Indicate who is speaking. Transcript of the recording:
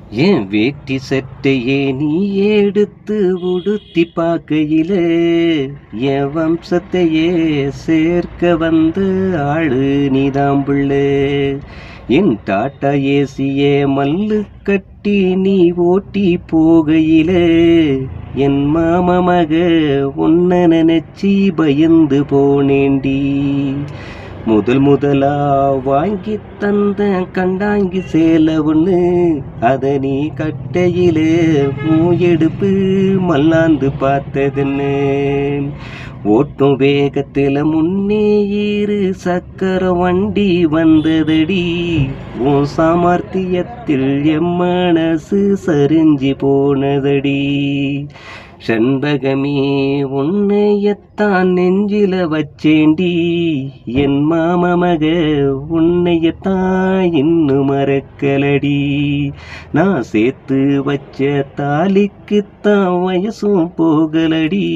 Speaker 1: என் வேட்டி சட்டையே நீ எடுத்து உடுத்தி பார்க்கையில என் வம்சத்தையே சேர்க்க வந்த ஆளு நீதான் புள்ள. என் டாட்டா ஏசிய மல்லு கட்டி நீ ஓட்டி போகையில என் மாமா மக உன்ன நினைச்சி பயந்து போனேண்டி. முதலா வாங்கி தந்த கண்டாங்கி சேலை ஒன்று அத நீ கட்டையிலே மூயெடுப்பு மல்லாந்து பார்த்ததுன்னு. ஓட்டும் வேகத்தில் முன்னே இரு சக்கர வண்டி வந்ததடி. உன் சாமர்த்தியத்தில் என் மனசு சரிஞ்சு போனதடி. செண்பகமே உன்னையத்தான் நெஞ்சில வச்சேண்டி. என் மாமமக உன்னையத்தான் இன்னும் மறக்கலடி. நான் சேர்த்து வச்ச தாலிக்குத்தான் வயசும் போகலடி.